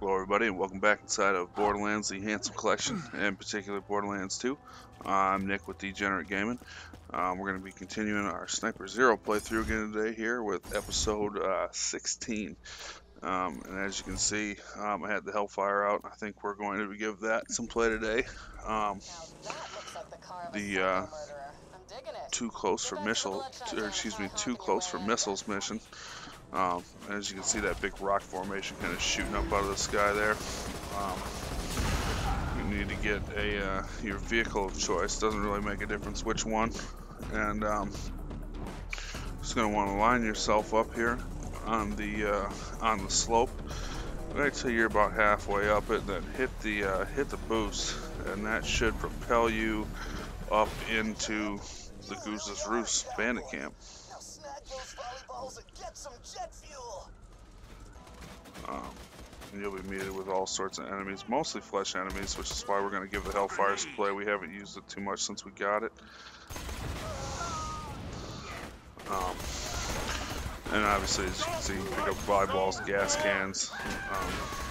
Hello everybody and welcome back inside of Borderlands, the Handsome Collection, and in particular Borderlands 2. I'm Nick with Degenerate Gaming. We're going to be continuing our Sniper Zero playthrough again today here with episode 16. And as you can see, I had the Hellfire out. I think we're going to give that some play today. The Too Close for Missile, or excuse me, Too Close for Missiles mission. As you can see, that big rock formation kind of shooting up out of the sky there. You need to get your vehicle of choice. Doesn't really make a difference which one. And just gonna want to line yourself up here on the slope right till you're about halfway up it. Then hit the boost, and that should propel you up into the Goose's Roost bandit camp. And you'll be meted with all sorts of enemies, mostly flesh enemies, which is why we're going to give the Hellfire some play. We haven't used it too much since we got it. And obviously, as you can see, you pick up volleyballs, gas cans,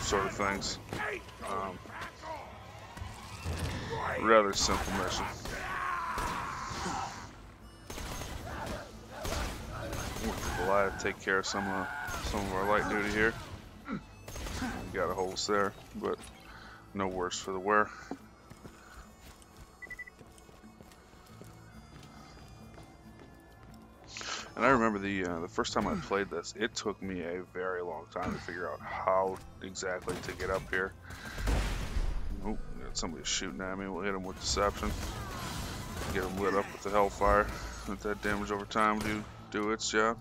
sort of things. Rather simple mission. Goliath take care of some of our light duty here. We got a holes there, but no worse for the wear. And I remember the first time I played this, it took me a very long time to figure out how exactly to get up here. Oh, got somebody shooting at me. We'll hit him with deception. Get him lit up with the Hellfire. Let that damage over time do its job.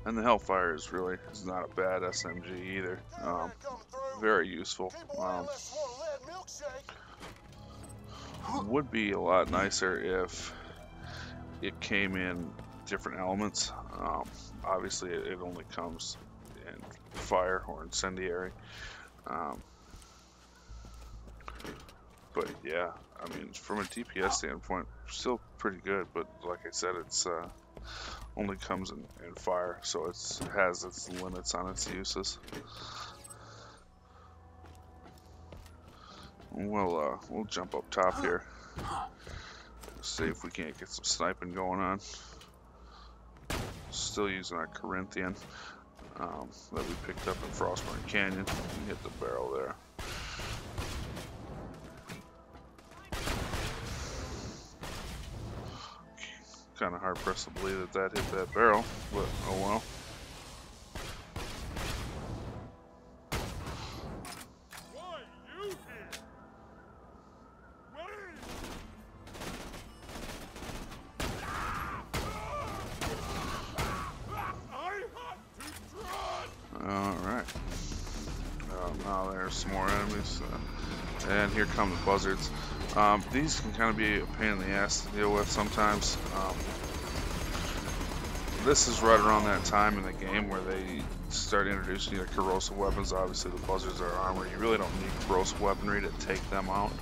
And the Hellfire is not a bad SMG either. Very useful. Would be a lot nicer if it came in different elements. Obviously, it only comes in fire or incendiary. But yeah, I mean, from a DPS standpoint, still pretty good. But like I said, it's only comes in fire, so it has its limits on its uses. We'll jump up top here. See if we can't get some sniping going on. Still using our Corinthian that we picked up in Frostburn Canyon. We hit the barrel there. Kind of hard pressed to believe that hit that barrel, but oh well. Alright. Now there's some more enemies. And here come the buzzards. These can kind of be a pain in the ass to deal with sometimes. This is right around that time in the game where they start introducing you to corrosive weapons. Obviously, the buzzards are armor. You really don't need corrosive weaponry to take them out.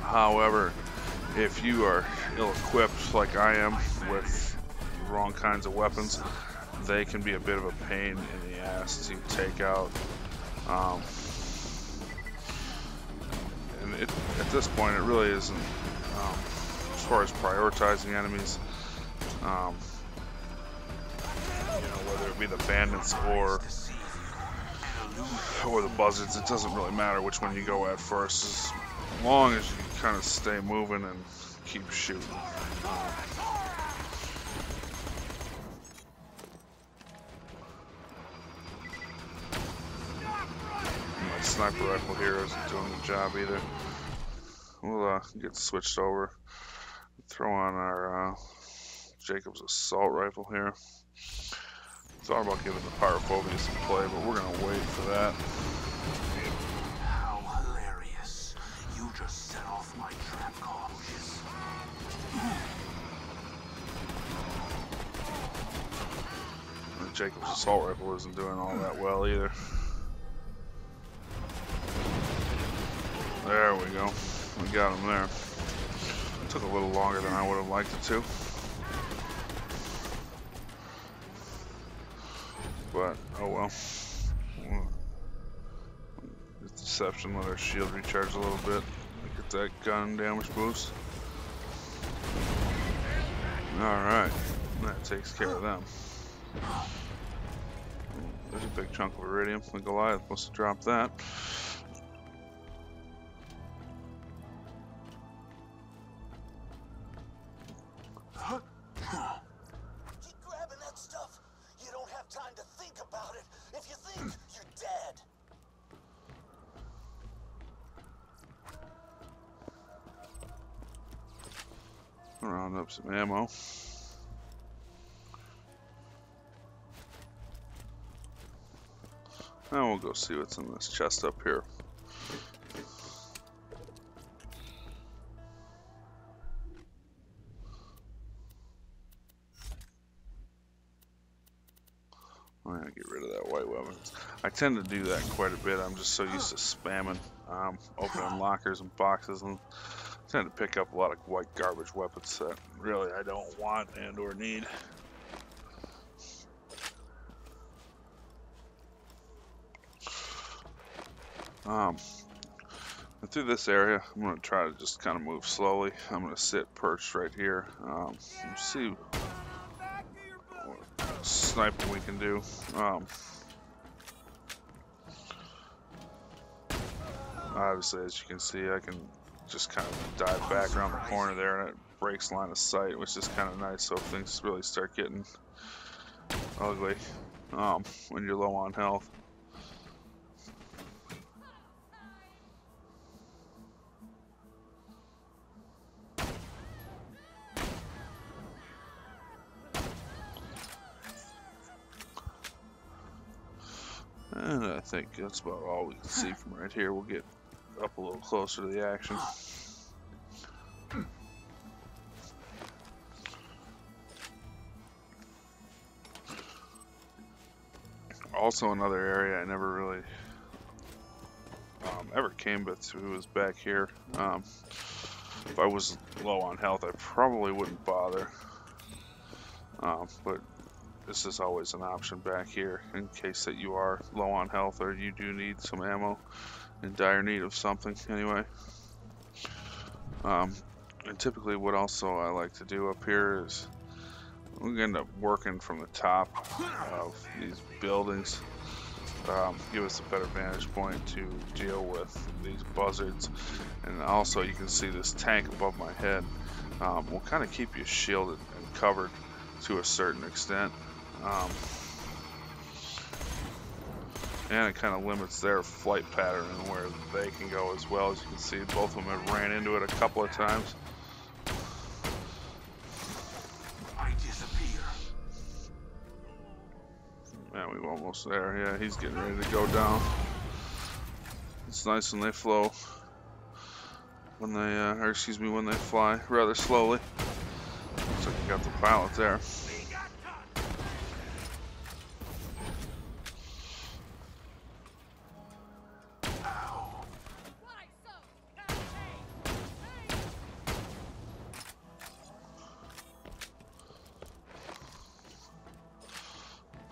However, if you are ill-equipped like I am with the wrong kinds of weapons, they can be a bit of a pain in the ass to take out. And at this point, it really isn't, as far as prioritizing enemies, whether it be the bandits or the buzzards, it doesn't really matter which one you go at first, as long as you kind of stay moving and keep shooting. My sniper rifle here isn't doing the job either. We'll get switched over. Throw on our Jacob's assault rifle here. Thought about giving the pyrophobia some play, but we're gonna wait for that. How hilarious! You just set off my trap cautious. Jacob's assault rifle isn't doing all that well either. There we go. We got him there. Took a little longer than I would have liked it to. But, oh well. Deception, let our shield recharge a little bit. Get that gun damage boost. Alright. That takes care of them. There's a big chunk of iridium. The Goliath must have dropped that. Keep grabbing that stuff. You don't have time to think about it. If you think, you're dead. Round up some ammo. And we'll go see what's in this chest up here. I'm gonna get rid of that white weapon. I tend to do that quite a bit. I'm just so used to spamming, opening lockers and boxes, and tend to pick up a lot of white garbage weapons that really I don't want and or need. And through this area, I'm going to try to just kind of move slowly. I'm going to sit perched right here. See what sniping we can do. Obviously, as you can see, I can just kind of dive back around the corner there, and it breaks line of sight, which is kind of nice. So if things really start getting ugly when you're low on health. And I think that's about all we can see from right here. We'll get up a little closer to the action. Also another area I never really ever came to was back here. If I was low on health, I probably wouldn't bother. But this is always an option back here in case that you are low on health or you do need some ammo, in dire need of something anyway. And typically what also I like to do up here is we end up working from the top of these buildings. Give us a better vantage point to deal with these buzzards. And also you can see this tank above my head will kind of keep you shielded and covered to a certain extent. And it kind of limits their flight pattern and where they can go as well. As you can see, both of them have ran into it a couple of times. I disappear. Man, we're almost there. Yeah, he's getting ready to go down. It's nice when they flow. When they, or excuse me, when they fly rather slowly. Looks like you got the pilot there.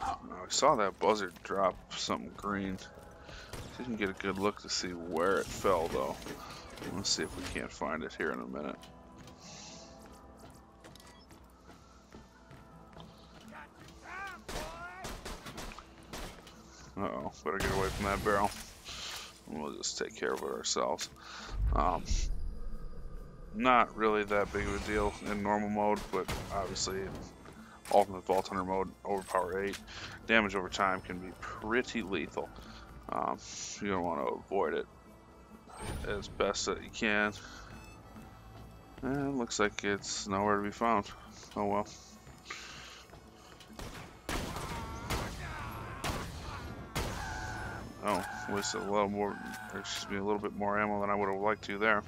I saw that buzzard drop something green. Didn't get a good look to see where it fell though. Let's see if we can't find it here in a minute. Uh-oh, better get away from that barrel. We'll just take care of it ourselves. Not really that big of a deal in normal mode, but obviously in Ultimate Vault Hunter mode, Overpower 8, damage over time can be pretty lethal. You're going to want to avoid it as best that you can. And it looks like it's nowhere to be found. Oh well. Oh, wasted a little more, or excuse me, a little bit more ammo than I would have liked to there.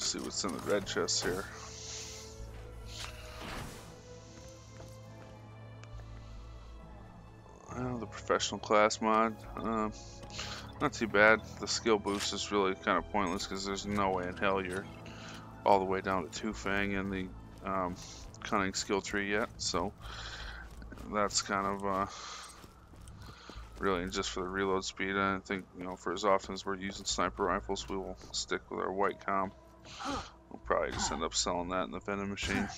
Let's see what's in the red chest here. Well, the professional class mod, not too bad. The skill boost is really kind of pointless because there's no way in hell you're all the way down to 2 Fang in the cunning skill tree yet. So that's kind of really just for the reload speed. I think, you know, for as often as we're using sniper rifles, we will stick with our white com. We'll probably just end up selling that in the vending machine.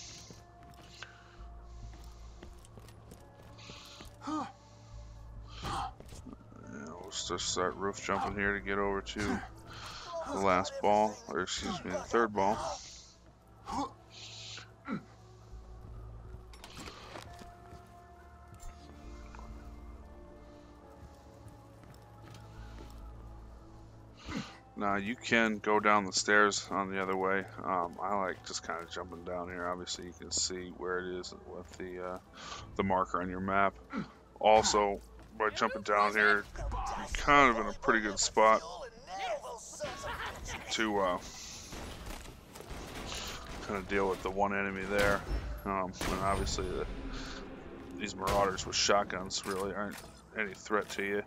We'll just start roof jumping here to get over to the last ball, or excuse me, the third ball. Now you can go down the stairs on the other way. I like just kind of jumping down here. Obviously you can see where it is with the marker on your map. Also, by jumping down here, you're kind of in a pretty good spot to kind of deal with the one enemy there. And obviously these marauders with shotguns really aren't any threat to you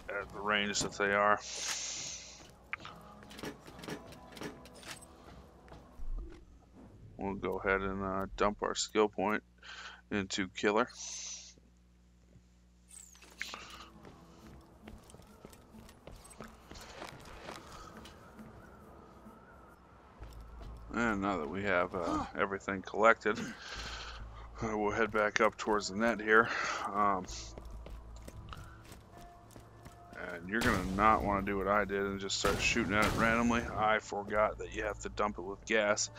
at the range that they are. We'll go ahead and dump our skill point into Killer. And now that we have everything collected, we'll head back up towards the net here. And you're going to not want to do what I did and just start shooting at it randomly. I forgot that you have to dump it with gas,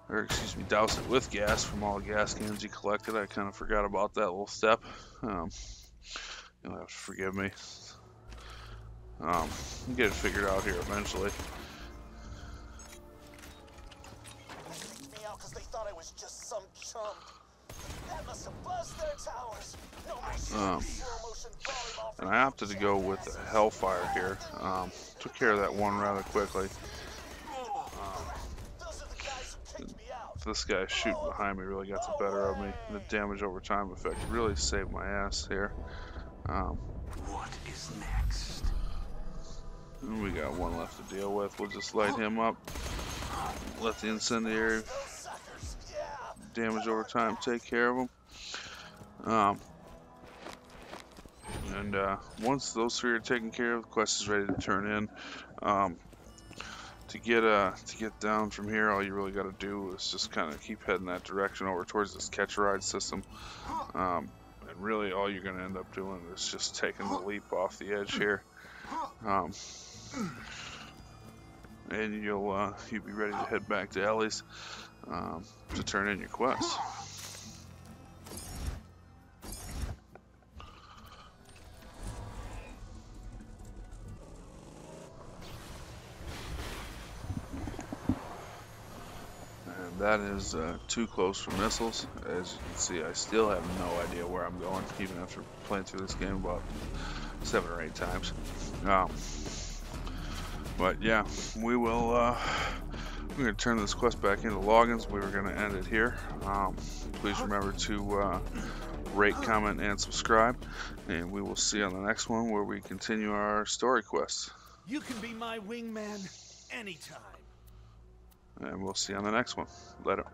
or excuse me, douse it with gas from all the gas cans you collected. I kind of forgot about that little step. You'll have to forgive me. We'll get it figured out here eventually. And I opted to go with the Hellfire here. Took care of that one rather quickly. This guy shooting behind me really got the better of me. The damage over time effect really saved my ass here. What is next? And we got one left to deal with. We'll just light him up. Let the incendiary damage over time take care of him. And once those 3 are taken care of, the quest is ready to turn in. To get down from here, all you really got to do is just kind of keep heading that direction over towards this catch-a-ride system. And really, all you're going to end up doing is just taking the leap off the edge here. And you'll be ready to head back to Ellie's to turn in your quest. That is too close for missiles. As you can see, I still have no idea where I'm going, even after playing through this game about 7 or 8 times. But yeah, we will. We're going to turn this quest back into logins. We were going to end it here. Please remember to rate, comment, and subscribe. And we will see you on the next one where we continue our story quest. You can be my wingman anytime. And we'll see you on the next one. Later.